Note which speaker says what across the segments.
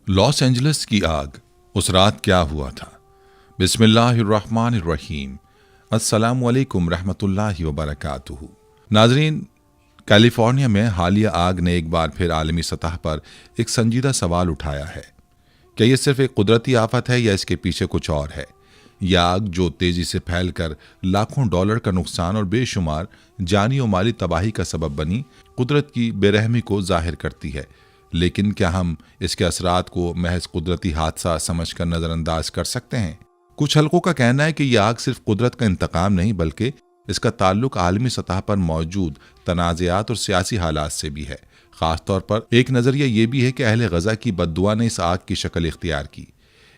Speaker 1: Los Angeles की आग, उस रात क्या हुआ था। बिस्मिल्लाहिर्रहमानिर्रहीम। अस्सलामु अलैकुम रहमतुल्लाहि व बरकातुहू। नाजरीन, कैलिफोर्निया में हालिया आग ने एक बार फिर आलमी सतह पर एक संजीदा सवाल उठाया है। क्या यह सिर्फ एक कुदरती आफत है या इसके पीछे कुछ और है। यह आग जो तेजी से फैलकर लाखों डॉलर का नुकसान और बेशुमार जानी और माली तबाही का सबब बनी, कुदरत की बेरहमी को जाहिर करती है। लेकिन क्या हम इसके असरात को महज कुदरती हादसा समझकर नजरअंदाज कर सकते हैं। कुछ हलकों का कहना है कि यह आग सिर्फ कुदरत का इंतकाम नहीं, बल्कि इसका ताल्लुक आलमी सतह पर मौजूद तनाज़ात और सियासी हालात से भी है। खासतौर पर एक नज़रिया यह भी है कि अहले गजा की बद्दुआ ने इस आग की शक्ल इख्तियार की।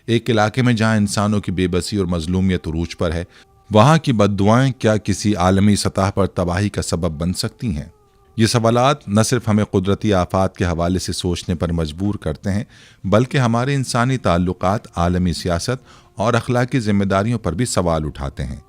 Speaker 1: एक इलाके में जहां इंसानों की बेबसी और मजलूमियत उरूज पर है, वहां की बद्दुआएं क्या किसी आलमी सतह पर तबाही का सबब बन सकती हैं। ये सवालात न सिर्फ हमें कुदरती आफात के हवाले से सोचने पर मजबूर करते हैं, बल्कि हमारे इंसानी ताल्लुकात, आलमी सियासत और अखलाकी जिम्मेदारियों पर भी सवाल उठाते हैं।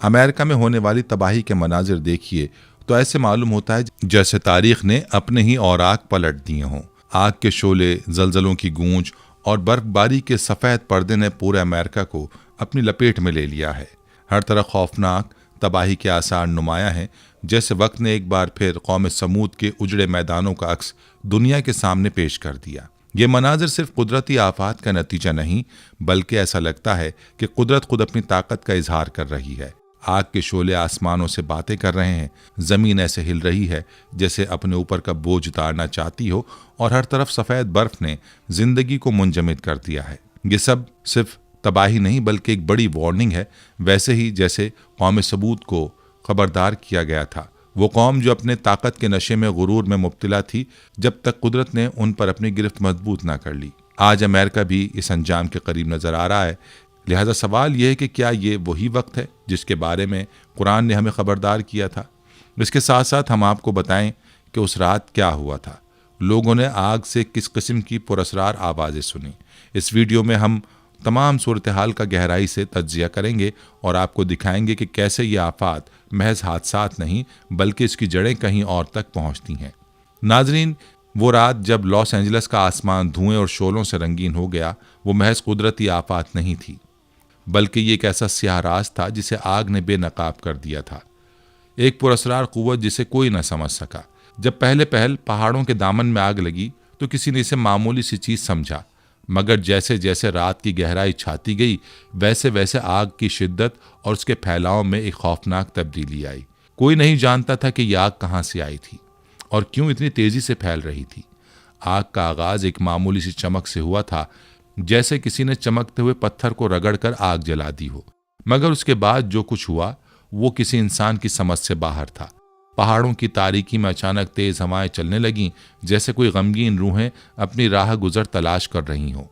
Speaker 1: अमेरिका में होने वाली तबाही के मनाजिर देखिए तो ऐसे मालूम होता है जैसे तारीख ने अपने ही औराक पलट दिए हों। आग के शोले, जलजलों की गूंज और बर्फबारी के सफ़ेद पर्दे ने पूरे अमेरिका को अपनी लपेट में ले लिया है। हर तरफ खौफनाक तबाही के आसार नुमाया हैं, जैसे वक्त ने एक बार फिर कौम समूद के उजड़े मैदानों का अक्स दुनिया के सामने पेश कर दिया। ये मनाजिर सिर्फ कुदरती आफात का नतीजा नहीं, बल्कि ऐसा लगता है कि कुदरत खुद अपनी ताकत का इजहार कर रही है। आग के शोले आसमानों से बातें कर रहे हैं, जमीन ऐसे हिल रही है जैसे अपने ऊपर का बोझ उतारना चाहती हो, और हर तरफ सफ़ेद बर्फ ने जिंदगी को मुंजमद कर दिया है। ये सब सिर्फ तबाही नहीं, बल्कि एक बड़ी वार्निंग है। वैसे ही जैसे कौम सबूत को खबरदार किया गया था, वो कौम जो अपने ताकत के नशे में, गुरूर में मुब्तला थी, जब तक कुदरत ने उन पर अपनी गिरफ्त मजबूत ना कर ली। आज अमेरिका भी इस अंजाम के करीब नजर आ रहा है। लिहाजा सवाल यह है कि क्या ये वही वक्त है जिसके बारे में कुरान ने हमें खबरदार किया था। इसके साथ साथ हम आपको बताएं कि उस रात क्या हुआ था। लोगों ने आग से किस किस्म की पुरअसरार आवाज़ें सुनी। इस वीडियो में हम तमाम सूरत हाल का गहराई से तज्जिया करेंगे और आपको दिखाएंगे कि कैसे ये आफात महज हादसात नहीं, बल्कि इसकी जड़ें कहीं और तक पहुंचती हैं। नाजरीन, वो रात जब लॉस एंजलिस का आसमान धुएं और शोलों से रंगीन हो गया, वो महज कुदरती आफात नहीं थी, बल्कि ये एक ऐसा स्याह राज था जिसे आग ने बेनकाब कर दिया था। एक पुरअसरार कुव्वत जिसे कोई न समझ सका। जब पहले पहल पहाड़ों के दामन में आग लगी तो किसी ने इसे मामूली सी चीज समझा, मगर जैसे जैसे रात की गहराई छाती गई, वैसे वैसे आग की शिद्दत और उसके फैलाव में एक खौफनाक तब्दीली आई। कोई नहीं जानता था कि यह आग कहाँ से आई थी और क्यों इतनी तेजी से फैल रही थी। आग का आगाज एक मामूली सी चमक से हुआ था, जैसे किसी ने चमकते हुए पत्थर को रगड़कर आग जला दी हो। मगर उसके बाद जो कुछ हुआ वो किसी इंसान की समझ से बाहर था। पहाड़ों की तारीकी में अचानक तेज हवाएं चलने लगीं, जैसे कोई गमगीन रूहें अपनी राह गुजर तलाश कर रही हों।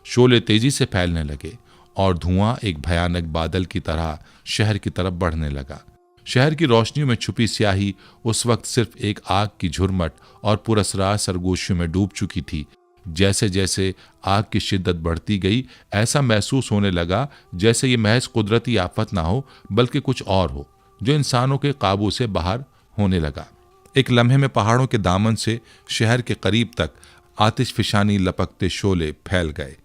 Speaker 1: शोले तेजी से फैलने लगे और धुआं एक भयानक बादल की तरह शहर की तरफ बढ़ने लगा। शहर की रोशनियों में छुपी स्याही उस वक्त सिर्फ एक आग की झुरमट और पुरअसरार सरगोशियों में डूब चुकी थी। जैसे जैसे आग की शिद्दत बढ़ती गई, ऐसा महसूस होने लगा जैसे ये महज कुदरती आफत ना हो, बल्कि कुछ और हो जो इंसानों के काबू से बाहर होने लगा। एक लम्हे में पहाड़ों के दामन से शहर के करीब तक आतिश फिशानी लपकते शोले फैल गए।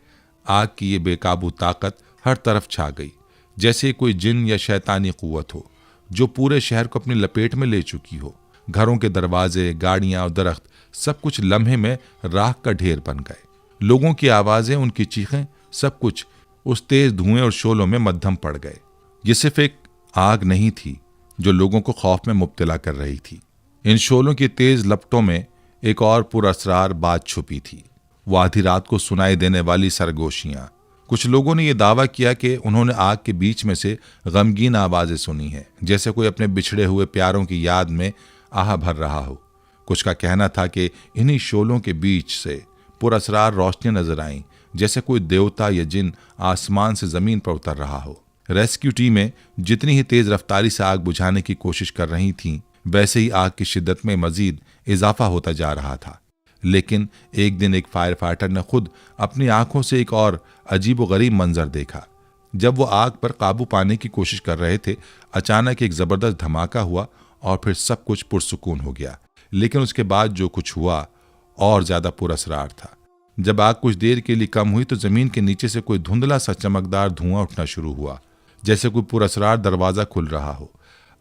Speaker 1: आग की ये बेकाबू ताकत हर तरफ छा गई, जैसे कोई जिन या शैतानी कुव्वत हो जो पूरे शहर को अपनी लपेट में ले चुकी हो। घरों के दरवाजे, गाड़ियां और दरख्त सब कुछ लम्हे में राख का ढेर बन गए। लोगों की आवाजें, उनकी चीखें, सब कुछ उस तेज धुएं और शोलों में मद्धम पड़ गए। ये सिर्फ एक आग नहीं थी जो लोगों को खौफ में मुब्तला कर रही थी। इन शोलों की तेज लपटों में एक और पुरअसरार बात छुपी थी, वो आधी रात को सुनाई देने वाली सरगोशियां। कुछ लोगों ने यह दावा किया कि उन्होंने आग के बीच में से गमगीन आवाजें सुनी हैं, जैसे कोई अपने बिछड़े हुए प्यारों की याद में आह भर रहा हो। कुछ का कहना था कि इन्हीं शोलों के बीच से पुरअसरार रोशनियां नजर आईं, जैसे कोई देवता या जिन आसमान से जमीन पर उतर रहा हो। रेस्क्यू टीमें जितनी ही तेज रफ्तारी से आग बुझाने की कोशिश कर रही थीं, वैसे ही आग की शिद्दत में मजीद इजाफा होता जा रहा था। लेकिन एक दिन एक फायर फाइटर ने खुद अपनी आंखों से एक और अजीब व गरीब मंजर देखा। जब वो आग पर काबू पाने की कोशिश कर रहे थे, अचानक एक जबरदस्त धमाका हुआ और फिर सब कुछ पुरसुकून हो गया। लेकिन उसके बाद जो कुछ हुआ और ज्यादा पुरअसरार था। जब आग कुछ देर के लिए कम हुई तो जमीन के नीचे से कोई धुंधला सा चमकदार धुआं उठना शुरू हुआ, जैसे कोई पुरअसरार दरवाजा खुल रहा हो।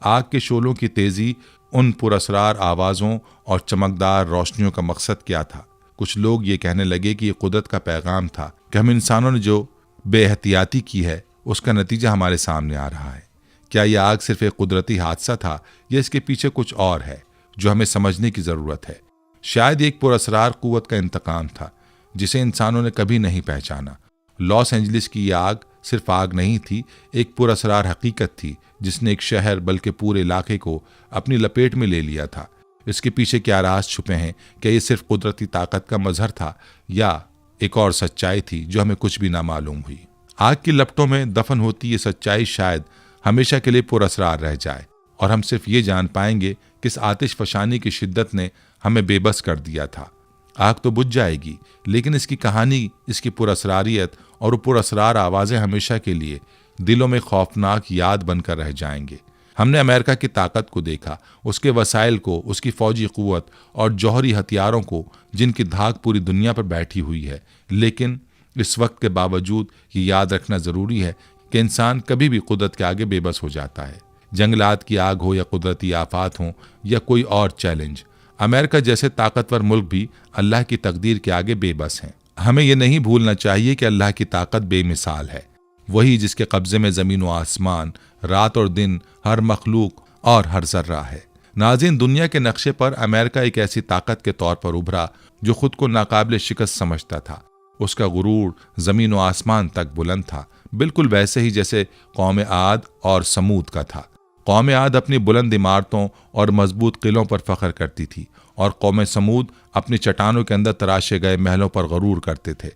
Speaker 1: आग के शोलों की तेजी, उन पुरअसरार आवाजों और चमकदार रोशनियों का मकसद क्या था? कुछ लोग ये कहने लगे कि ये कुदरत का पैगाम था कि हम इंसानों ने जो बेहतियाती की है उसका नतीजा हमारे सामने आ रहा है। क्या यह आग सिर्फ एक कुदरती हादसा था या इसके पीछे कुछ और है जो हमें समझने की जरूरत है? शायद एक पुरअसरार कुव्वत का इंतकाम था जिसे इंसानों ने कभी नहीं पहचाना। लॉस एंजलिस की यह आग सिर्फ आग नहीं थी, एक पुरअसरार हकीकत थी जिसने एक शहर बल्कि पूरे इलाके को अपनी लपेट में ले लिया था। इसके पीछे क्या राज छुपे हैं? क्या ये सिर्फ कुदरती ताकत का मजहर था या एक और सच्चाई थी जो हमें कुछ भी ना मालूम हुई? आग की लपटों में दफन होती ये सच्चाई शायद हमेशा के लिए पुरअसरार रह जाए और हम सिर्फ ये जान पाएंगे कि इस आतिश फशानी की शिद्दत ने हमें बेबस कर दिया था। आग तो बुझ जाएगी, लेकिन इसकी कहानी, इसकी पुरअसरारियत और वो पुरअसरार आवाज़ें हमेशा के लिए दिलों में खौफनाक याद बनकर रह जाएंगे। हमने अमेरिका की ताकत को देखा, उसके वसाइल को, उसकी फौजी कुव्वत और जौहरी हथियारों को जिनकी धाक पूरी दुनिया पर बैठी हुई है। लेकिन इस वक्त के बावजूद ये याद रखना ज़रूरी है कि इंसान कभी भी कुदरत के आगे बेबस हो जाता है। जंगलात की आग हो या कुदरती आफात हो या कोई और चैलेंज, अमेरिका जैसे ताकतवर मुल्क भी अल्लाह की तकदीर के आगे बेबस हैं। हमें यह नहीं भूलना चाहिए कि अल्लाह की ताकत बेमिसाल है, वही जिसके कब्जे में ज़मीन व आसमान, रात और दिन, हर मखलूक और हर जर्रा है। नाज़रीन, दुनिया के नक्शे पर अमेरिका एक ऐसी ताकत के तौर पर उभरा जो खुद को नाकाबिल शिकस्त समझता था। उसका गुरूर ज़मीन व आसमान तक बुलंद था, बिल्कुल वैसे ही जैसे कौम आद और समूद का था। कौम आद अपनी बुलंद इमारतों और मजबूत किलों पर फख्र करती थी और कौम समूद अपनी चट्टानों के अंदर तराशे गए महलों पर गरूर करते थे।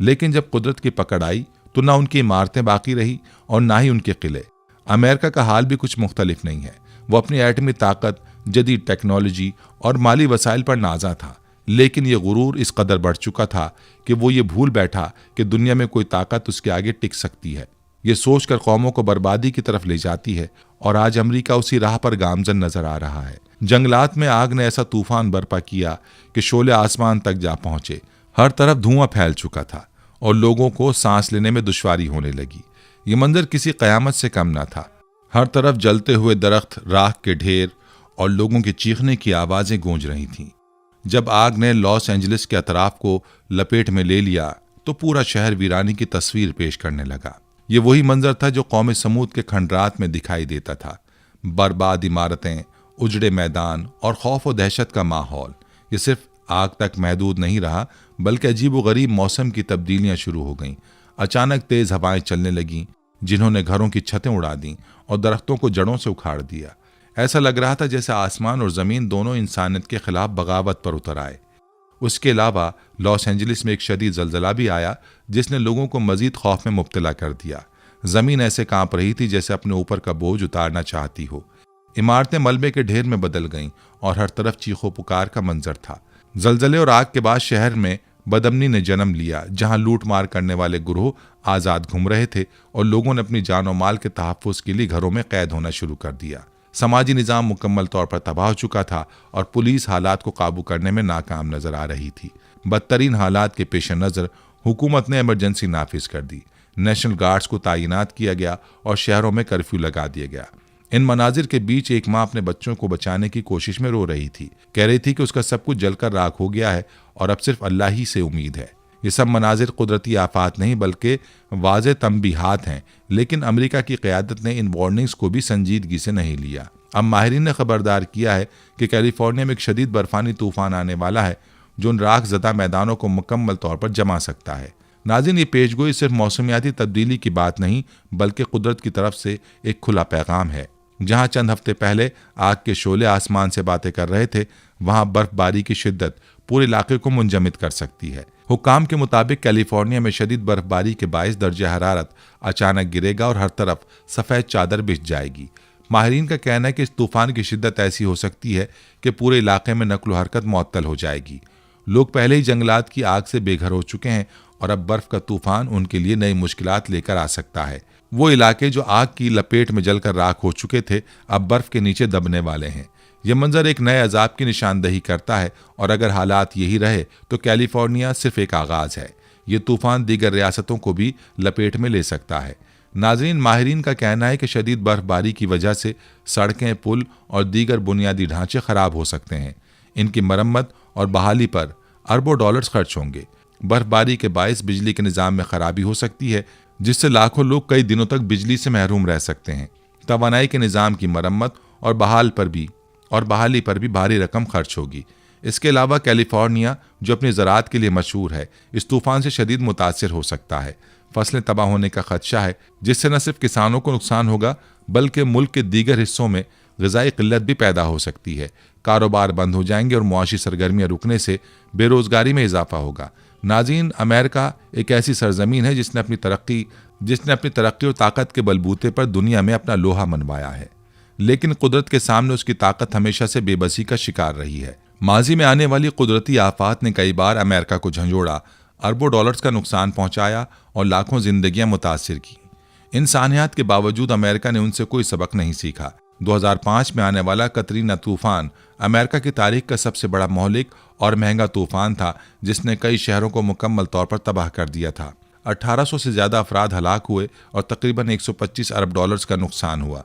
Speaker 1: लेकिन जब कुदरत की पकड़ आई तो ना उनकी इमारतें बाकी रही और ना ही उनके किले। अमेरिका का हाल भी कुछ मुख्तलिफ नहीं है। वो अपनी एटमी ताकत, जदीद टेक्नोलॉजी और माली वसाइल पर नाजा था, लेकिन ये गुरूर इस कदर बढ़ चुका था कि वो ये भूल बैठा कि दुनिया में कोई ताकत उसके आगे टिक सकती है। ये सोचकर कौमों को बर्बादी की तरफ ले जाती है और आज अमेरिका उसी राह पर गामजन नजर आ रहा है। जंगलात में आग ने ऐसा तूफान बर्पा किया कि शोले आसमान तक जा पहुंचे। हर तरफ धुआं फैल चुका था और लोगों को सांस लेने में दुश्वारी होने लगी। ये मंजर किसी कयामत से कम न था। हर तरफ जलते हुए दरख्त, राख के ढेर और लोगों के चीखने की आवाजें गूंज रही थीं। जब आग ने लॉस एंजलिस के अतराफ को लपेट में ले लिया तो पूरा शहर वीरानी की तस्वीर पेश करने लगा। ये वही मंजर था जो कौम समूद के खंडरात में दिखाई देता था। बर्बाद इमारतें, उजड़े मैदान और खौफ व दहशत का माहौल। ये सिर्फ आग तक महदूद नहीं रहा, बल्कि अजीब व गरीब मौसम की तब्दीलियां शुरू हो गईं। अचानक तेज हवाएं चलने लगीं जिन्होंने घरों की छतें उड़ा दीं और दरख्तों को जड़ों से उखाड़ दिया। ऐसा लग रहा था जैसे आसमान और ज़मीन दोनों इंसानियत के खिलाफ बगावत पर उतर आए। उसके अलावा लॉस एंजलिस में एक शदीद ज़लज़ला भी आया जिसने लोगों को मजीद खौफ में मुब्तला कर दिया। ज़मीन ऐसे कांप रही थी जैसे अपने ऊपर का बोझ उतारना चाहती हो। इमारतें मलबे के ढेर में बदल गईं और हर तरफ चीखो पुकार का मंजर था। ज़लज़ले और आग के बाद शहर में बदअमनी ने जन्म लिया, जहां लूट मार करने वाले गुरोह आज़ाद घूम रहे थे और लोगों ने अपनी जान और माल के तहफ़्फ़ुज़ के लिए घरों में कैद होना शुरू कर दिया। समाजी निज़ाम मुकम्मल तौर पर तबाह हो चुका था और पुलिस हालात को काबू करने में नाकाम नजर आ रही थी। बदतरीन हालात के पेश नज़र हुकूमत ने इमरजेंसी नाफिज कर दी। नेशनल गार्ड्स को तैनात किया गया और शहरों में कर्फ्यू लगा दिया गया। इन मनाजिर के बीच एक माँ अपने बच्चों को बचाने की कोशिश में रो रही थी। कह रही थी कि उसका सब कुछ जलकर राख हो गया है और अब सिर्फ अल्लाह ही से उम्मीद है। ये सब मनाजिर कुदरती आफात नहीं बल्कि वाज़े तंबीहात हैं, लेकिन अमेरिका की क़यादत ने इन वार्निंग्स को भी संजीदगी से नहीं लिया। अब माहिरीन ने खबरदार किया है कि कैलिफोर्निया में एक शदीद बर्फानी तूफान आने वाला है जो उन राख ज़दा मैदानों को मुकम्मल तौर पर जमा सकता है। नाज़रीन, ये पेशगोई सिर्फ मौसमियाती तब्दीली की बात नहीं बल्कि कुदरत की तरफ से एक खुला पैगाम है। जहाँ चंद हफ्ते पहले आग के शोले आसमान से बातें कर रहे थे, वहाँ बर्फबारी की शिद्दत पूरे इलाके को मुंजमद कर सकती है। हुक्काम के मुताबिक कैलिफोर्निया में शदीद बर्फबारी के बायस दर्जा हरारत अचानक गिरेगा और हर तरफ सफ़ेद चादर बिछ जाएगी। माहिरीन का कहना है कि इस तूफान की शिद्दत ऐसी हो सकती है कि पूरे इलाके में नकलो हरकत मुअत्तल हो जाएगी। लोग पहले ही जंगलात की आग से बेघर हो चुके हैं और अब बर्फ का तूफान उनके लिए नई मुश्किलात लेकर आ सकता है। वो इलाके जो आग की लपेट में जलकर राख हो चुके थे अब बर्फ के नीचे दबने वाले हैं। यह मंजर एक नए अजाब की निशानदही करता है और अगर हालात यही रहे तो कैलिफोर्निया सिर्फ एक आगाज है। ये तूफान दीगर रियासतों को भी लपेट में ले सकता है। नाजरीन, माहिरीन का कहना है कि शदीद बर्फबारी की वजह से सड़कें, पुल और दीगर बुनियादी ढांचे खराब हो सकते हैं। इनकी मरम्मत और बहाली पर अरबों डॉलर्स खर्च होंगे। बर्फबारी के बायस बिजली के निज़ाम में खराबी हो सकती है, जिससे लाखों लोग कई दिनों तक बिजली से महरूम रह सकते हैं। तवानाई के निज़ाम की मरम्मत और बहाली पर भी भारी रकम खर्च होगी। इसके अलावा कैलिफोर्निया, जो अपनी ज़राअत के लिए मशहूर है, इस तूफान से शदीद मुतासिर हो सकता है। फसलें तबाह होने का खदशा है, जिससे न सिर्फ किसानों को नुकसान होगा बल्कि मुल्क के दीगर हिस्सों में ग़िज़ाई क़िल्लत भी पैदा हो सकती है। कारोबार बंद हो जाएंगे और मुआशी सरगर्मियाँ रुकने से बेरोज़गारी में इजाफा होगा। नाज़रीन, अमेरिका एक ऐसी सरजमीन है जिसने अपनी तरक्की और ताकत के बलबूते पर दुनिया में अपना लोहा मनवाया है, लेकिन कुदरत के सामने उसकी ताकत हमेशा से बेबसी का शिकार रही है। माजी में आने वाली कुदरती आफात ने कई बार अमेरिका को झंझोड़ा, अरबों डॉलर्स का नुकसान पहुंचाया और लाखों जिंदगियां मुतासिर की। इन सानियात के बावजूद अमेरिका ने उनसे कोई सबक नहीं सीखा। 2005 में आने वाला कतरीना तूफान अमेरिका की तारीख का सबसे बड़ा मौलिक और महंगा तूफान था, जिसने कई शहरों को मुकम्मल तौर पर तबाह कर दिया था। 1800 से ज़्यादा अफराद हलाक हुए और तकरीबन 125 अरब डॉलर्स का नुकसान हुआ।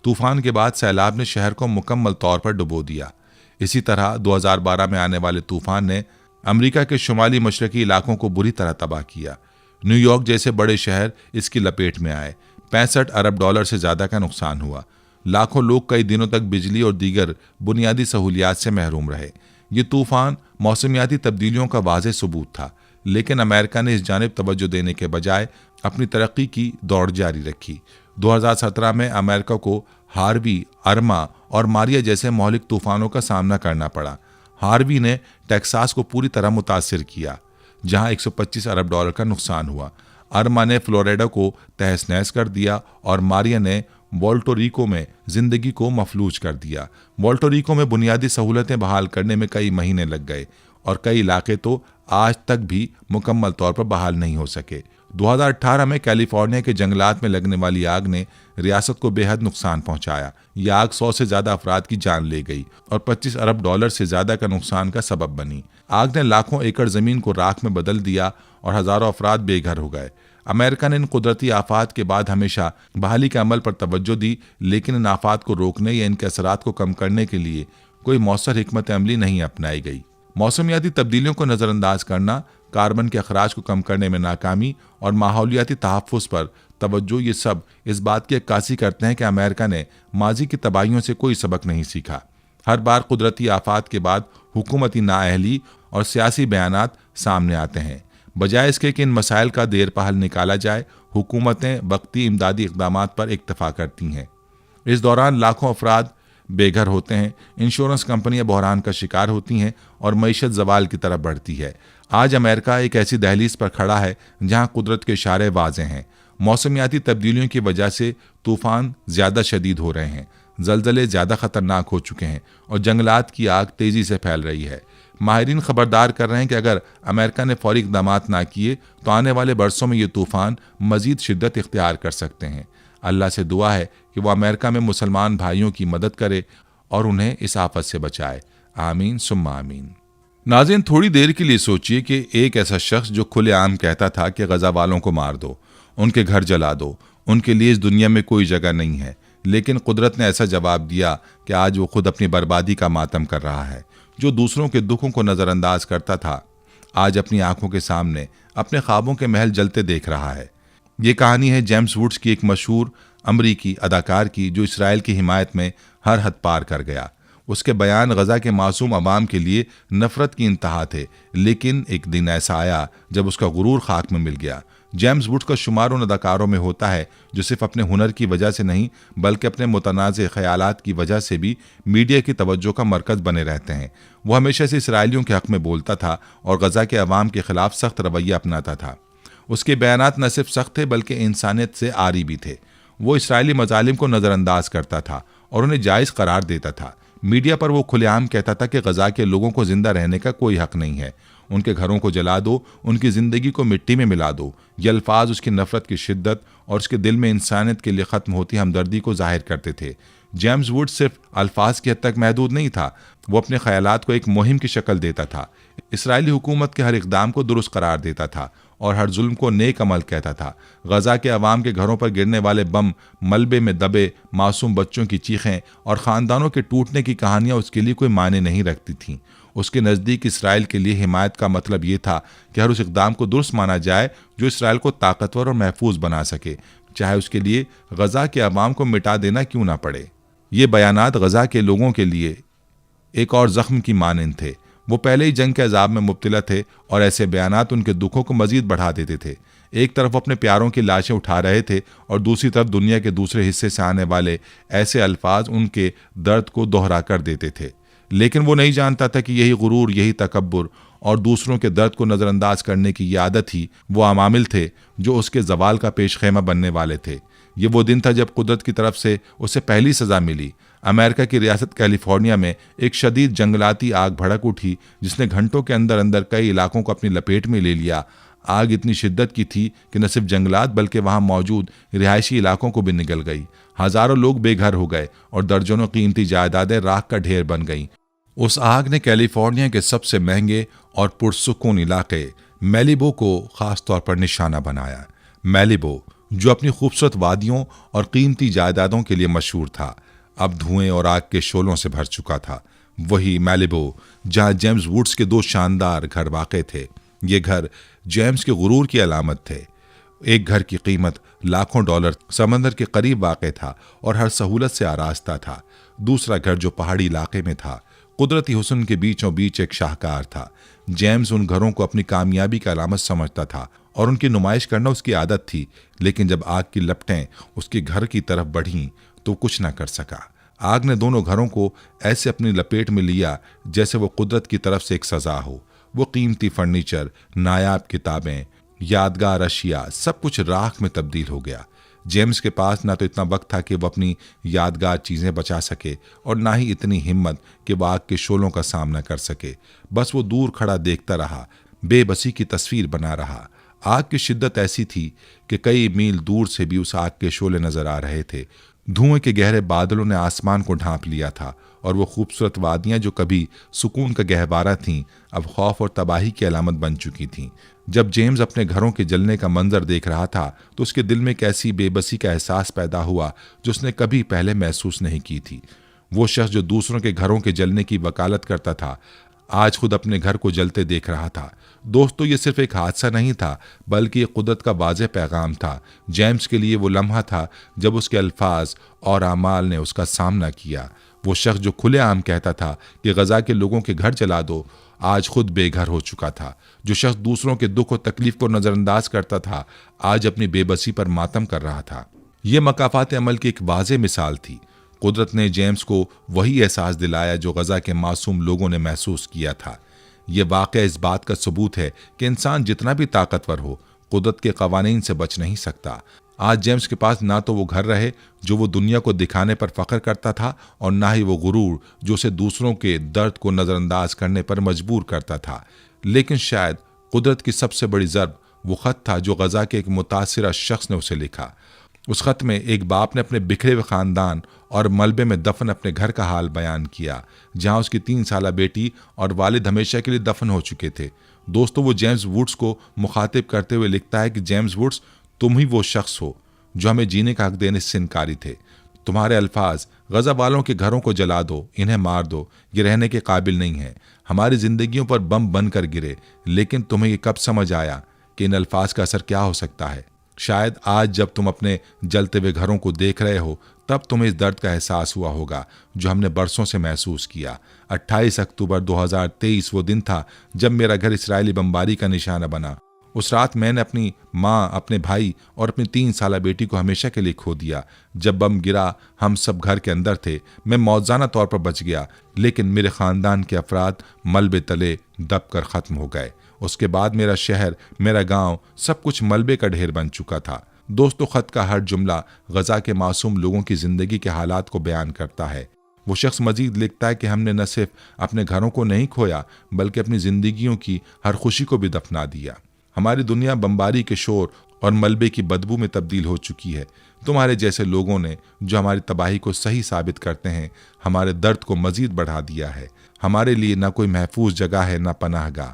Speaker 1: तूफान के बाद सैलाब ने शहर को मुकम्मल तौर पर डुबो दिया। इसी तरह 2012 में आने वाले तूफान ने अमेरिका के शुमाली मशरकी इलाकों को बुरी तरह तबाह किया। न्यूयॉर्क जैसे बड़े शहर इसकी लपेट में आए। 65 अरब डॉलर से ज़्यादा का नुकसान हुआ। लाखों लोग कई दिनों तक बिजली और दीगर बुनियादी सहूलियात से महरूम रहे। ये तूफान मौसमियाती तब्दीलियों का वाज़ेह सबूत था, लेकिन अमेरिका ने इस जानिब तवज्जो देने के बजाय अपनी तरक्की की दौड़ जारी रखी। 2017 में अमेरिका को हार्वी, अर्मा और मारिया जैसे मौलिक तूफानों का सामना करना पड़ा। हार्वी ने टेक्सास को पूरी तरह मुतासिर किया, जहां 125 अरब डॉलर का नुकसान हुआ। अर्मा ने फ्लोरिडा को तहस नहस कर दिया और मारिया ने पोर्टोरिको में जिंदगी को मफलूज कर दिया। पोर्टोरिको में बुनियादी सहूलतें बहाल करने में कई महीने लग गए और कई इलाके तो आज तक भी मुकम्मल तौर पर बहाल नहीं हो सके। 2018 में कैलिफोर्निया के जंगलात में लगने वाली आग ने रियासत को बेहद नुकसान पहुंचाया। यह आग 100 से ज्यादा अफराद की जान ले गई और 25 अरब डॉलर से ज्यादा का नुकसान का सबब बनी। आग ने लाखों एकड़ जमीन को राख में बदल दिया और हजारों अफराद बेघर हो गए। अमेरिका ने इन कुदरती आफात के बाद हमेशा बहाली के अमल पर तवज्जो दी, लेकिन इन आफात को रोकने या इनके असरात को कम करने के लिए कोई मौसर हिकमत अमली नहीं अपनाई गई। मौसमियाती तब्दीलियों को नज़रअंदाज करना, कार्बन के अखराज को कम करने में नाकामी और माहौलियाती तहफ़्फ़ुज़ पर तवज्जो, ये सब इस बात की अक्कासी करते हैं कि अमेरिका ने माजी की तबाहियों से कोई सबक नहीं सीखा। हर बार कुदरती आफात के बाद हुकूमती नाअहली और सियासी बयानात सामने आते हैं। बजाय इसके कि इन मसाइल का देर पा हल निकाला जाए, हुकूमतें वक्ती इमदादी इक़दामात पर इक्तफ़ा करती हैं। इस दौरान लाखों अफराद बेघर होते हैं, इंश्योरेंस कंपनियां बहरान का शिकार होती हैं और मईशत जवाल की तरफ बढ़ती है। आज अमेरिका एक ऐसी दहलीज पर खड़ा है जहां कुदरत के इशारे वाज़ेह हैं। मौसमियाती तब्दीलियों की वजह से तूफ़ान ज़्यादा शदीद हो रहे हैं, ज़लज़ले ज़्यादा ख़तरनाक हो चुके हैं और जंगलात की आग तेज़ी से फैल रही है। माहिरीन खबरदार कर रहे हैं कि अगर अमेरिका ने फौरी इक़दामात ना किए तो आने वाले बरसों में ये तूफ़ान मज़ीद शिद्दत इख्तियार कर सकते हैं। अल्लाह से दुआ है कि वह अमेरिका में मुसलमान भाइयों की मदद करे और उन्हें इस आफत से बचाए। आमीन सुम्मा आमीन। नाज़रीन, थोड़ी देर के लिए सोचिए कि एक ऐसा शख्स जो खुलेआम कहता था कि गज़ा वालों को मार दो, उनके घर जला दो, उनके लिए इस दुनिया में कोई जगह नहीं है, लेकिन कुदरत ने ऐसा जवाब दिया कि आज वो खुद अपनी बर्बादी का मातम कर रहा है। जो दूसरों के दुखों को नज़रअंदाज करता था, आज अपनी आंखों के सामने अपने ख्वाबों के महल जलते देख रहा है। ये कहानी है जेम्स वुड्स की, एक मशहूर अमरीकी अदाकार की, जो इसराइल की हिमायत में हर हद पार कर गया। उसके बयान गज़ा के मासूम अवाम के लिए नफ़रत की इंतहा थे, लेकिन एक दिन ऐसा आया जब उसका गुरूर खाक में मिल गया। जेम्स वुड्स का शुमार उन अदाकारों में होता है जो सिर्फ अपने हुनर की वजह से नहीं बल्कि अपने मुतनाज़ ख़यालात की वजह से भी मीडिया की तवज्जो का मरकज़ बने रहते हैं। वो हमेशा से इसराइलियों के हक़ में बोलता था और गज़ा के अवाम के ख़िलाफ़ सख्त रवैया अपनाता था। उसके बयानात न सिर्फ सख्त थे बल्कि इंसानियत से आरी भी थे। वो इसराइली मज़ालिम को नज़रअंदाज करता था और उन्हें जायज़ करार देता था। मीडिया पर वो खुलेआम कहता था कि गज़ा के लोगों को ज़िंदा रहने का कोई हक़ नहीं है, उनके घरों को जला दो, उनकी ज़िंदगी को मिट्टी में मिला दो। ये अल्फाज उसकी नफ़रत की शिद्दत और उसके दिल में इंसानियत के लिए ख़त्म होती हमदर्दी को जाहिर करते थे। जेम्स वुड्स सिर्फ अल्फाज की हद तक महदूद नहीं था, वो अपने ख्यालात को एक मुहिम की शक्ल देता था। इसराइली हुकूमत के हर इक़दाम को दुरुस्त करार देता था और हर जुल्म को नेक अमल कहता था। गजा के अवाम के घरों पर गिरने वाले बम, मलबे में दबे मासूम बच्चों की चीखें और ख़ानदानों के टूटने की कहानियाँ उसके लिए कोई मायने नहीं रखती थीं। उसके नज़दीक इसराइल के लिए हिमायत का मतलब ये था कि हर उस इक़दाम को दुरुस्त माना जाए जो इसराइल को ताकतवर और महफूज बना सके, चाहे उसके लिए गजा के अवाम को मिटा देना क्यों ना पड़े। ये बयानात गजा के लोगों के लिए एक और ज़ख्म की मानंद थे। वो पहले ही जंग के अजाब में मुब्तला थे और ऐसे बयानात उनके दुखों को मजीद बढ़ा देते थे। एक तरफ वो अपने प्यारों की लाशें उठा रहे थे और दूसरी तरफ दुनिया के दूसरे हिस्से से आने वाले ऐसे अल्फाज उनके दर्द को दोहरा कर देते थे। लेकिन वो नहीं जानता था कि यही गुरूर, यही तकब्बुर और दूसरों के दर्द को नज़रअंदाज करने की ये आदत ही वो अमामिल थे जो उसके जवाल का पेश खेमा बनने वाले थे। ये वो दिन था जब कुदरत की तरफ से उसे पहली सज़ा मिली। अमेरिका की रियासत कैलिफोर्निया में एक शदीद जंगलाती आग भड़क उठी जिसने घंटों के अंदर अंदर कई इलाकों को अपनी लपेट में ले लिया। आग इतनी शिद्दत की थी कि न सिर्फ जंगलात बल्कि वहां मौजूद रिहायशी इलाकों को भी निगल गई। हजारों लोग बेघर हो गए और दर्जनों कीमती जायदादें राख का ढेर बन गईं। उस आग ने कैलिफोर्निया के सबसे महंगे और पुरसुकून इलाके मैलिबो को खास तौर पर निशाना बनाया। मैलिबो, जो अपनी खूबसूरत वादियों और कीमती जायदादों के लिए मशहूर था, अब धुएं और आग के शोलों से भर चुका था। वही मैलिबो जहां जेम्स वुड्स के 2 शानदार घर वाक़े थे। ये घर जेम्स के गुरूर की अलामत थे। एक घर की कीमत लाखों डॉलर समंदर के करीब वाक़ था और हर सहूलत से आरास्ता था। दूसरा घर जो पहाड़ी इलाके में था, कुदरती हुस्न के बीचों बीच एक शाहकार था। जेम्स उन घरों को अपनी कामयाबी का अलामत समझता था और उनकी नुमाइश करना उसकी आदत थी। लेकिन जब आग की लपटें उसके घर की तरफ बढ़ीं तो कुछ न कर सका। आग ने दोनों घरों को ऐसे अपनी लपेट में लिया जैसे वो कुदरत की तरफ से एक सजा हो। वो कीमती फर्नीचर, नायाब किताबें, यादगार अशिया, सब कुछ राख में तब्दील हो गया। जेम्स के पास ना तो इतना वक्त था कि वो अपनी यादगार चीज़ें बचा सके और ना ही इतनी हिम्मत कि वो आग के शोलों का सामना कर सके। बस वो दूर खड़ा देखता रहा, बेबसी की तस्वीर बना रहा। आग की शिद्दत ऐसी थी कि कई मील दूर से भी उस आग के शोले नजर आ रहे थे। धुएं के गहरे बादलों ने आसमान को ढांप लिया था और वो खूबसूरत वादियां जो कभी सुकून का गहवारा थीं, अब खौफ और तबाही की अलामत बन चुकी थीं। जब जेम्स अपने घरों के जलने का मंजर देख रहा था तो उसके दिल में एक ऐसी बेबसी का एहसास पैदा हुआ जो उसने कभी पहले महसूस नहीं की थी। वो शख्स जो दूसरों के घरों के जलने की वकालत करता था, आज खुद अपने घर को जलते देख रहा था। दोस्तों, ये सिर्फ एक हादसा नहीं था बल्कि ये कुदरत का वाज़ेह पैगाम था। जेम्स के लिए वो लम्हा था जब उसके अल्फाज और आमाल ने उसका सामना किया। वो शख्स जो खुलेआम कहता था कि गजा के लोगों के घर जला दो, आज खुद बेघर हो चुका था। जो शख्स दूसरों के दुख और तकलीफ को नज़रअंदाज करता था, आज अपनी बेबसी पर मातम कर रहा था। ये मकाफात अमल की एक वाज़ेह मिसाल थी। कुदरत ने जेम्स को वही एहसास दिलाया जो गजा के मासूम लोगों ने महसूस किया था। ये वाक़या इस बात का सबूत है कि इंसान जितना भी ताकतवर हो, कुदरत के कवानीन से बच नहीं सकता। आज जेम्स के पास ना तो वो घर रहे जो वो दुनिया को दिखाने पर फख्र करता था और ना ही वो गुरूर जो उसे दूसरों के दर्द को नज़रअंदाज करने पर मजबूर करता था। लेकिन शायद कुदरत की सबसे बड़ी ज़र्ब वो ख़त था जो गजा के एक मुतासिरा शख्स ने उसे लिखा। उस ख़त में एक बाप ने अपने बिखरे हुए ख़ानदान और मलबे में दफन अपने घर का हाल बयान किया, जहां उसकी 3 साला बेटी और वालिद हमेशा के लिए दफन हो चुके थे। दोस्तों, वो जेम्स वुड्स को मुखातिब करते हुए लिखता है कि जेम्स वुड्स, तुम ही वो शख्स हो जो हमें जीने का हक देने से इनकारी थे। तुम्हारे अल्फाज गजा वालों के घरों को जला दो, इन्हें मार दो, ये रहने के काबिल नहीं है। हमारी जिंदगियों पर बम बनकर गिरे, लेकिन तुम्हें ये कब समझ आया कि इन अल्फाज का असर क्या हो सकता है? शायद आज जब तुम अपने जलते हुए घरों को देख रहे हो तब तुम्हें इस दर्द का एहसास हुआ होगा जो हमने बरसों से महसूस किया। 28 अक्टूबर 2023 वो दिन था जब मेरा घर इसराइली बमबारी का निशाना बना। उस रात मैंने अपनी माँ, अपने भाई और अपनी 3 साला बेटी को हमेशा के लिए खो दिया। जब बम गिरा हम सब घर के अंदर थे। मैं मौजाना तौर पर बच गया, लेकिन मेरे ख़ानदान के अफराद मलबे तले दब कर ख़त्म हो गए। उसके बाद मेरा शहर, मेरा गांव, सब कुछ मलबे का ढेर बन चुका था। दोस्तों, ख़त का हर जुमला गजा के मासूम लोगों की ज़िंदगी के हालात को बयान करता है। वो शख्स मजीद लिखता है कि हमने न सिर्फ अपने घरों को नहीं खोया बल्कि अपनी जिंदगियों की हर खुशी को भी दफना दिया। हमारी दुनिया बमबारी के शोर और मलबे की बदबू में तब्दील हो चुकी है। तुम्हारे जैसे लोगों ने, जो हमारी तबाही को सही साबित करते हैं, हमारे दर्द को मजीद बढ़ा दिया है। हमारे लिए न कोई महफूज जगह है न पनाहगाह।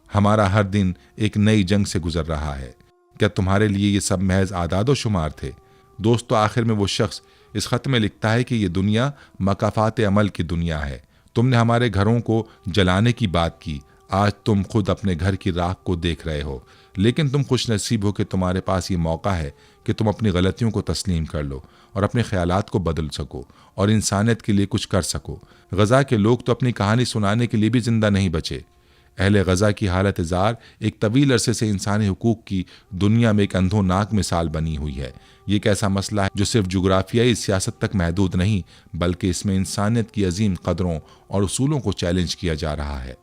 Speaker 1: हमारा हर दिन एक नई जंग से गुजर रहा है। क्या तुम्हारे लिए ये सब महज आदाद व शुमार थे? दोस्तों, आखिर में वो शख्स इस खत में लिखता है कि ये दुनिया मकाफात अमल की दुनिया है। तुमने हमारे घरों को जलाने की बात की, आज तुम खुद अपने घर की राख को देख रहे हो। लेकिन तुम खुश नसीब हो कि तुम्हारे पास ये मौका है कि तुम अपनी गलतियों को तस्लीम कर लो और अपने ख्यालात को बदल सको और इंसानियत के लिए कुछ कर सको। गजा के लोग तो अपनी कहानी सुनाने के लिए भी जिंदा नहीं बचे। अहले गजा की हालत जार एक तवील अरसे से इंसानी हुकूक की दुनिया में एक अंधोनाक मिसाल बनी हुई है। ये एक ऐसा मसला है जो सिर्फ जुग्राफियाई सियासत तक महदूद नहीं, बल्कि इसमें इंसानियत की अजीम कदरों और उसूलों को चैलेंज किया जा रहा है।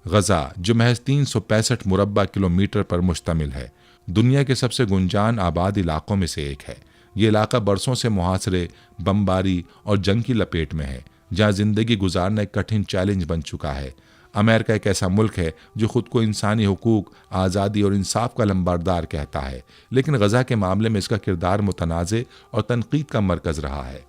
Speaker 1: गजा, जो महज 365 मुरब्बा किलोमीटर पर मुश्तमिल है, दुनिया के सबसे गुंजान आबाद इलाकों में से एक है। ये इलाका बरसों से मुहासरे, बमबारी और जंग की लपेट में है, जहाँ जिंदगी गुजारना एक कठिन चैलेंज बन चुका है। अमेरिका एक ऐसा मुल्क है जो खुद को इंसानी हुकूक, आज़ादी और इंसाफ का लंबरदार कहता है, लेकिन गजा के मामले में इसका किरदार मुतनाज़े और तनकीद का मरकज़ रहा है।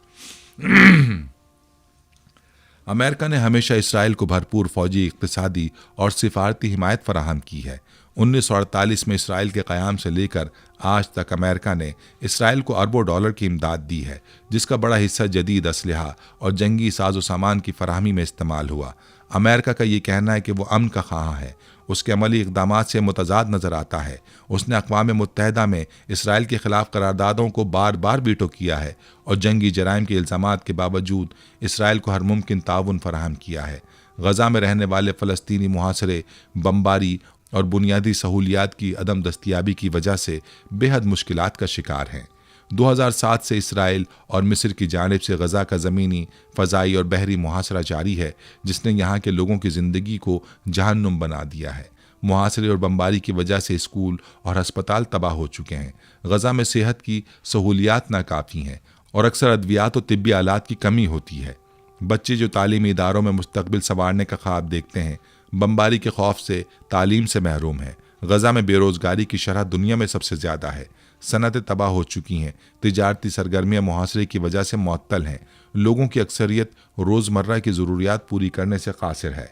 Speaker 1: अमेरिका ने हमेशा इसराइल को भरपूर फौजी, इक़्तिसादी और सिफारती हिमायत फराहम की है। 1948 में इसराइल के क़याम से लेकर आज तक अमेरिका ने इसराइल को अरबों डॉलर की इमदाद दी है, जिसका बड़ा हिस्सा जदीद असलहा और जंगी साजो सामान की फराहमी में इस्तेमाल हुआ। अमेरिका का ये कहना है कि वो अमन का ख़्वाह है, उसके अमली इक़दामात से मुतज़ाद नज़र आता है। उसने अक़वाम मुत्तहिदा में इसराइल के ख़िलाफ़ करारदादों को बार बार वीटो किया है और जंगी जराइम के इल्ज़ामात के बावजूद इसराइल को हर मुमकिन ताउन फराहम किया है। गजा में रहने वाले फ़लस्तीनी मुहासरे, बमबारी और बुनियादी सहूलियात की अदम दस्तियाबी की वजह से बेहद मुश्किलात का शिकार हैं। 2007 से इसराइल और मिस्र की जानिब से गजा का ज़मीनी, फ़ज़ाई और बहरी मुहासरा जारी है, जिसने यहाँ के लोगों की ज़िंदगी को जहन्नुम बना दिया है। मुहासरे और बमबारी की वजह से स्कूल और अस्पताल तबाह हो चुके हैं। गजा में सेहत की सहूलियात नाकाफ़ी हैं और अक्सर अद्वियात और तिब्बी आलात की कमी होती है। बच्चे जो तालीमी इदारों में मुस्तकबिल संवारने का ख्वाब देखते हैं, बमबारी के खौफ से तालीम से महरूम है। गजा में बेरोज़गारी की शरह दुनिया में सबसे ज़्यादा है। सनतें तबाह हो चुकी हैं, तिजारती सरगर्मियाँ मुहासरे की वजह से मुअत्तल हैं। लोगों की अक्सरियत रोज़मर्रा की ज़रूरियात पूरी करने से कासिर है।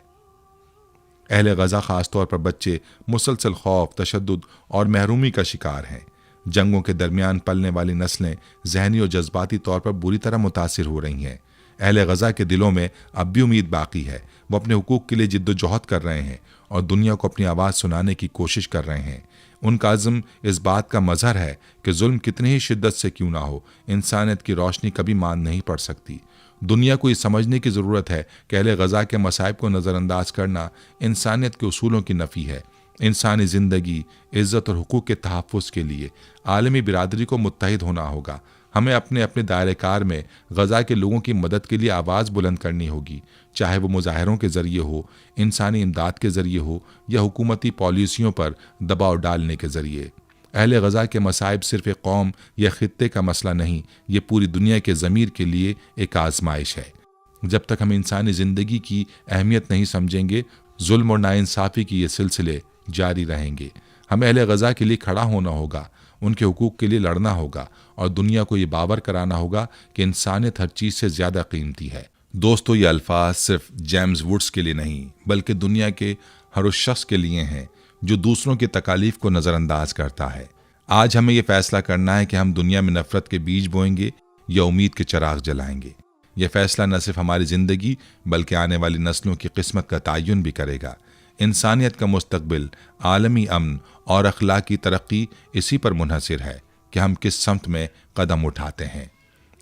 Speaker 1: अहले गजा ख़ास तौर पर बच्चे मुसलसल खौफ, तशद्दुद और महरूमी का शिकार हैं। जंगों के दरमियान पलने वाली नस्लें जहनी और जज्बाती तौर पर बुरी तरह मुतासिर हो रही हैं। अहले गजा के दिलों में अब भी उम्मीद बाकी है। वो अपने हुकूक के लिए जिद्दोजहद कर रहे हैं और दुनिया को अपनी आवाज़ सुनाने की कोशिश कर रहे हैं। उनका अज़्म इस बात का मज़हर है कि जुल्म कितनी ही शिद्दत से क्यों ना हो, इंसानियत की रोशनी कभी मान नहीं पड़ सकती। दुनिया को ये समझने की ज़रूरत है कि अहले गजा के मसाइब को नज़रअंदाज करना इंसानियत के उसूलों की नफ़ी है। इंसानी ज़िंदगी, इज़्ज़त और हुकूक के तहफ़्फ़ुज़ के लिए आलमी बिरादरी को मुत्तहिद होना होगा। हमें अपने अपने दायरे कार में गजा के लोगों की मदद के लिए आवाज़ बुलंद करनी होगी, चाहे वो मुजाहरों के ज़रिए हो, इंसानी इमदाद के ज़रिए हो या हुकूमती पॉलिसियों पर दबाव डालने के ज़रिए। अहले गजा के मसाइब सिर्फ एक कौम या ख़ित्ते का मसला नहीं, ये पूरी दुनिया के ज़मीर के लिए एक आजमाइश है। जब तक हम इंसानी ज़िंदगी की अहमियत नहीं समझेंगे, जुल्म और नाइंसाफ़ी की ये सिलसिले जारी रहेंगे। हमें अहले गजा के लिए खड़ा होना होगा, उनके हुकूक के लिए लड़ना होगा और दुनिया को ये बावर कराना होगा कि इंसानियत हर चीज़ से ज़्यादा कीमती है। दोस्तों, ये अल्फाज सिर्फ जेम्स वुड्स के लिए नहीं, बल्कि दुनिया के हर उस शख्स के लिए हैं जो दूसरों की तकालीफ को नज़रअंदाज करता है। आज हमें यह फैसला करना है कि हम दुनिया में नफ़रत के बीज बोएंगे या उम्मीद के चिराग जलाएंगे। यह फैसला न सिर्फ हमारी ज़िंदगी बल्कि आने वाली नस्लों की किस्मत का तयन भी करेगा। इंसानियत का मुस्तकबिल, आलमी अमन और अखलाकी तरक्की इसी पर मुनहसिर है कि हम किस समत में कदम उठाते हैं।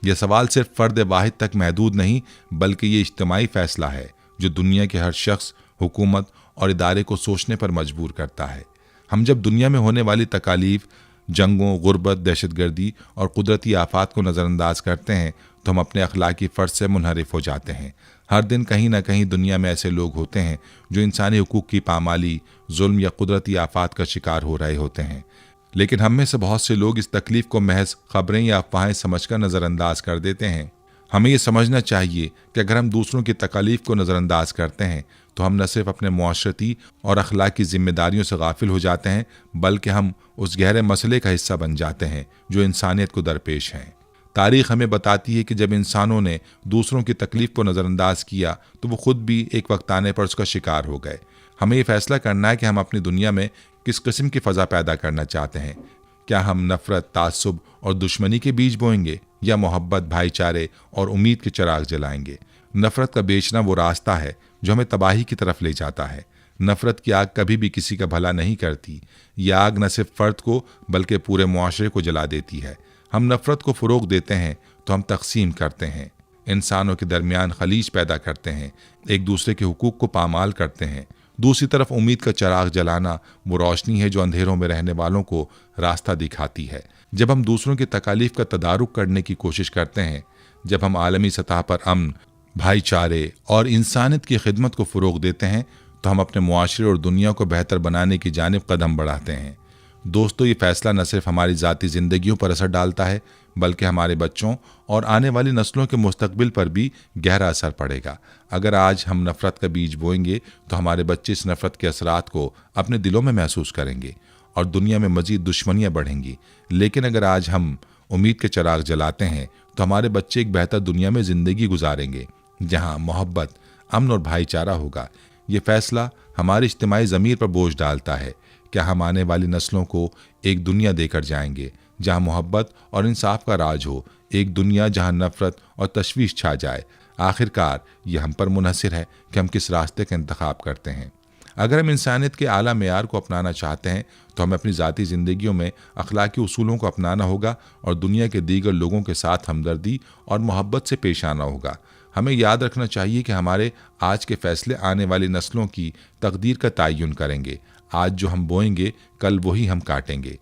Speaker 1: यह सवाल सिर्फ फ़र्द वाहिद तक महदूद नहीं, बल्कि ये इज्तिमाई फ़ैसला है जो दुनिया के हर शख्स, हुकूमत और इदारे को सोचने पर मजबूर करता है। हम जब दुनिया में होने वाली तकालीफ, जंगों, गुर्बत, दहशतगर्दी और कुदरती आफात को नज़रअंदाज करते हैं तो हम अपने अखलाकी फ़र्ज से मुनहरिफ हो जाते हैं। हर दिन कहीं ना कहीं दुनिया में ऐसे लोग होते हैं जो इंसानी हुकूक की पामाली, जुल्म या कुदरती आफात का शिकार हो रहे होते हैं, लेकिन हम में से बहुत से लोग इस तकलीफ को महज खबरें या अफवाहें समझकर नज़रअंदाज कर देते हैं। हमें ये समझना चाहिए कि अगर हम दूसरों की तकलीफ को नज़रअंदाज करते हैं तो हम न सिर्फ अपने मुआशरती और अखलाकी जिम्मेदारियों से गाफिल हो जाते हैं, बल्कि हम उस गहरे मसले का हिस्सा बन जाते हैं जो इंसानियत को दरपेश हैं। तारीख हमें बताती है कि जब इंसानों ने दूसरों की तकलीफ को नज़रअंदाज किया तो वो खुद भी एक वक्त आने पर उसका शिकार हो गए। हमें ये फैसला करना है कि हम अपनी दुनिया में किस किस्म की फ़ज़ा पैदा करना चाहते हैं। क्या हम नफ़रत, तासुब और दुश्मनी के बीज बोएंगे या मोहब्बत, भाईचारे और उम्मीद के चिराग जलाएंगे? नफ़रत का बेचना वो रास्ता है जो हमें तबाही की तरफ ले जाता है। नफ़रत की आग कभी भी किसी का भला नहीं करती। यह आग न सिर्फ फ़र्द को बल्कि पूरे मुआशरे को जला देती है। हम नफ़रत को फ़रोग़ देते हैं तो हम तक़सीम करते हैं, इंसानों के दरमियान खलीज पैदा करते हैं, एक दूसरे के हुकूक को पामाल करते हैं। दूसरी तरफ उम्मीद का चिराग जलाना वो रोशनी है जो अंधेरों में रहने वालों को रास्ता दिखाती है। जब हम दूसरों की तकालीफ का तदारुक करने की कोशिश करते हैं, जब हम आलमी सतह पर अमन, भाईचारे और इंसानियत की खिदमत को फ़रोग़ देते हैं तो हम अपने मुआशरे और दुनिया को बेहतर बनाने की जानिब कदम बढ़ाते हैं। दोस्तों, ये फैसला न सिर्फ हमारी ज़ाती ज़िंदगियों पर असर डालता है बल्कि हमारे बच्चों और आने वाली नस्लों के मुस्तकबिल पर भी गहरा असर पड़ेगा। अगर आज हम नफ़रत का बीज बोएंगे तो हमारे बच्चे इस नफ़रत के असरात को अपने दिलों में महसूस करेंगे और दुनिया में मज़ीद दुश्मनियाँ बढ़ेंगी। लेकिन अगर आज हम उम्मीद के चिराग जलाते हैं तो हमारे बच्चे एक बेहतर दुनिया में ज़िंदगी गुजारेंगे जहाँ मोहब्बत, अमन और भाईचारा होगा। ये फ़ैसला हमारी इज्तिमाई ज़मीर पर बोझ डालता है। क्या हम आने वाली नस्लों को एक दुनिया देकर जाएंगे जहाँ मोहब्बत और इंसाफ का राज हो, एक दुनिया जहाँ नफ़रत और तशवीश छा जाए? आखिरकार यह हम पर मुनहसिर है कि हम किस रास्ते का इंतखाब करते हैं। अगर हम इंसानियत के आला मेयार को अपनाना चाहते हैं तो हमें अपनी ज़ाती ज़िंदगियों में अखलाकी उसूलों को अपनाना होगा और दुनिया के दीगर लोगों के साथ हमदर्दी और मोहब्बत से पेश आना होगा। हमें याद रखना चाहिए कि हमारे आज के फ़ैसले आने वाली नस्लों की तकदीर का तयन करेंगे। आज जो हम बोएंगे कल वही हम काटेंगे।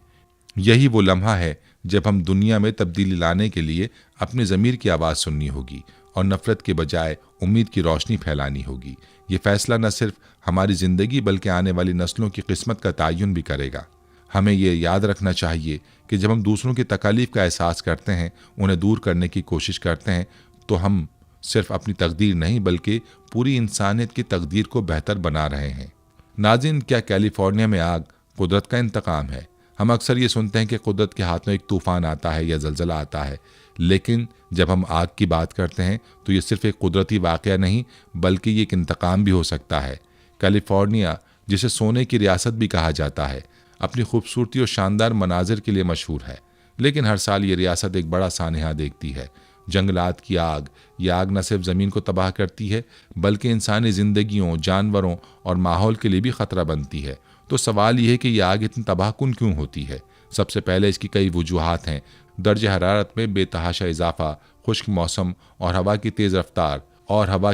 Speaker 1: यही वो लम्हा है जब हम दुनिया में तब्दीली लाने के लिए अपने ज़मीर की आवाज़ सुननी होगी और नफ़रत के बजाय उम्मीद की रोशनी फैलानी होगी। ये फ़ैसला न सिर्फ हमारी ज़िंदगी बल्कि आने वाली नस्लों की किस्मत का तयन भी करेगा। हमें ये याद रखना चाहिए कि जब हम दूसरों की तकालीफ का एहसास करते हैं, उन्हें दूर करने की कोशिश करते हैं, तो हम सिर्फ अपनी तकदीर नहीं बल्कि पूरी इंसानियत की तकदीर को बेहतर बना रहे हैं। नाज़रीन, क्या कैलिफोर्निया में आग कुदरत का इंतकाम है? हम अक्सर ये सुनते हैं कि कुदरत के हाथ में एक तूफ़ान आता है या ज़लज़ला आता है, लेकिन जब हम आग की बात करते हैं तो ये सिर्फ एक कुदरती वाक़या नहीं बल्कि ये एक इंतकाम भी हो सकता है। कैलिफोर्निया, जिसे सोने की रियासत भी कहा जाता है, अपनी खूबसूरती और शानदार मनाजिर के लिए मशहूर है, लेकिन हर साल ये रियासत एक बड़ा सानहा देखती है। जंगलात की आग, यह आग न सिर्फ ज़मीन को तबाह करती है बल्कि इंसानी ज़िंदगियों, जानवरों और माहौल के लिए भी ख़तरा बनती है। तो सवाल यह है कि यह आग इतनी तबाहकुन क्यों होती है? सबसे पहले इसकी कई वजूहात हैं। दर्ज हरारत में बेतहाशा इजाफा, खुश्क मौसम और हवा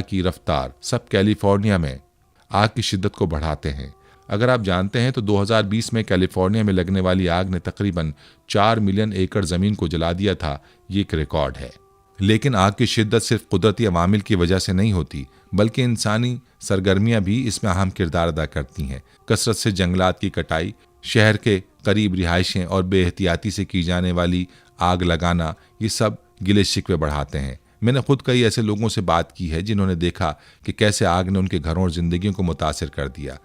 Speaker 1: की रफ्तार सब कैलिफोर्निया में आग की शिद्दत को बढ़ाते हैं। अगर आप जानते हैं तो 2020 में कैलिफोर्निया में लगने वाली आग ने तकरीबन 4 मिलियन एकड़ ज़मीन को जला दिया था। ये एक रिकॉर्ड है। लेकिन आग की शिद्दत सिर्फ कुदरती अवामिल की वजह से नहीं होती बल्कि इंसानी सरगर्मियां भी इसमें अहम किरदार अदा करती हैं। कसरत से जंगलात की कटाई, शहर के करीब रिहाइशें और बेहतियाती से की जाने वाली आग लगाना, ये सब गिले शिकवे बढ़ाते हैं। मैंने खुद कई ऐसे लोगों से बात की है जिन्होंने देखा कि कैसे आग ने उनके घरों और ज़िंदगियों को मुतासिर कर दिया।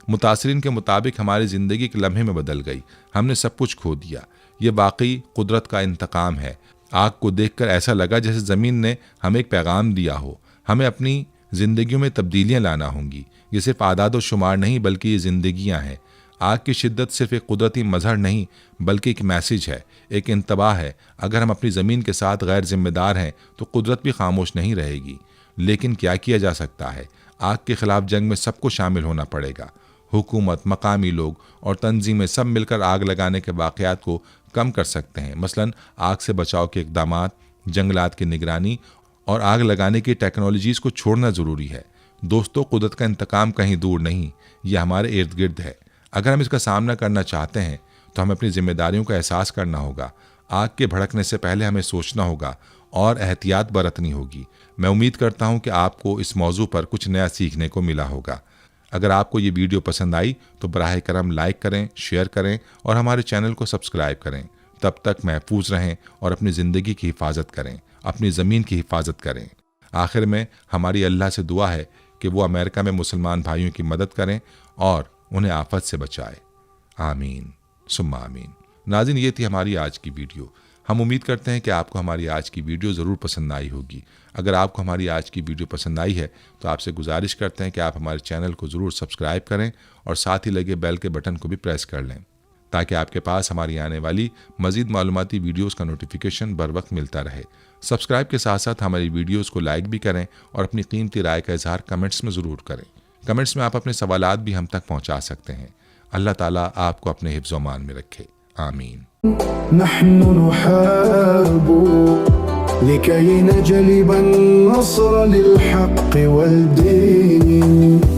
Speaker 1: मुतासरीन के मुताबिक हमारी ज़िंदगी एक लम्हे में बदल गई, हमने सब कुछ खो दिया। ये वाकई कुदरत का इंतकाम है। आग को देखकर ऐसा लगा जैसे ज़मीन ने हमें एक पैगाम दिया हो, हमें अपनी ज़िंदगियों में तब्दीलियाँ लाना होंगी। ये सिर्फ आदाद और शुमार नहीं बल्कि ये ज़िंदगियाँ हैं। आग की शिद्दत सिर्फ एक कुदरती मजहर नहीं बल्कि एक मैसेज है, एक इंतबाह है। अगर हम अपनी ज़मीन के साथ गैर जिम्मेदार हैं तो कुदरत भी खामोश नहीं रहेगी। लेकिन क्या किया जा सकता है? आग के खिलाफ जंग में सबको शामिल होना पड़ेगा। हुकूमत, मकामी लोग और तंजीमें सब मिलकर आग लगाने के वाक़यात को कम कर सकते हैं। मसलन आग से बचाव के इक़दामात, जंगलात की निगरानी और आग लगाने की टेक्नोलॉजीज़ को छोड़ना ज़रूरी है। दोस्तों, कुदरत का इंतकाम कहीं दूर नहीं, यह हमारे इर्द गिर्द है। अगर हम इसका सामना करना चाहते हैं तो हमें अपनी जिम्मेदारियों का एहसास करना होगा। आग के भड़कने से पहले हमें सोचना होगा और एहतियात बरतनी होगी। मैं उम्मीद करता हूँ कि आपको इस मौजू पर कुछ नया सीखने को मिला होगा। अगर आपको ये वीडियो पसंद आई तो बराह करम लाइक करें, शेयर करें और हमारे चैनल को सब्सक्राइब करें तब तक महफूज रहें और अपनी ज़िंदगी की हिफाजत करें, अपनी ज़मीन की हिफाजत करें। आखिर में हमारी अल्लाह से दुआ है कि वो अमेरिका में मुसलमान भाइयों की मदद करें और उन्हें आफत से बचाए। आमीन सुम्मा आमीन। नाज़रीन, ये थी हमारी आज की वीडियो। हम उम्मीद करते हैं कि आपको हमारी आज की वीडियो ज़रूर पसंद आई होगी। अगर आपको हमारी आज की वीडियो पसंद आई है तो आपसे गुजारिश करते हैं कि आप हमारे चैनल को ज़रूर सब्सक्राइब करें और साथ ही लगे बेल के बटन को भी प्रेस कर लें, ताकि आपके पास हमारी आने वाली मज़ीद मालूमाती वीडियोज़ का नोटिफिकेशन बर वक्त मिलता रहे। सब्सक्राइब के साथ साथ हमारी वीडियोज़ को लाइक भी करें और अपनी कीमती राय का इजहार कमेंट्स में ज़रूर करें। कमेंट्स में आप अपने सवालात भी हम तक पहुँचा सकते हैं। अल्लाह ताला आपको अपने हिफ्ज़ व अमान में रखे। आमीन।
Speaker 2: नहनु नुहारिबु लिकई नजलिब अन्नस्र लिलहक़्क़ि वद्दीन।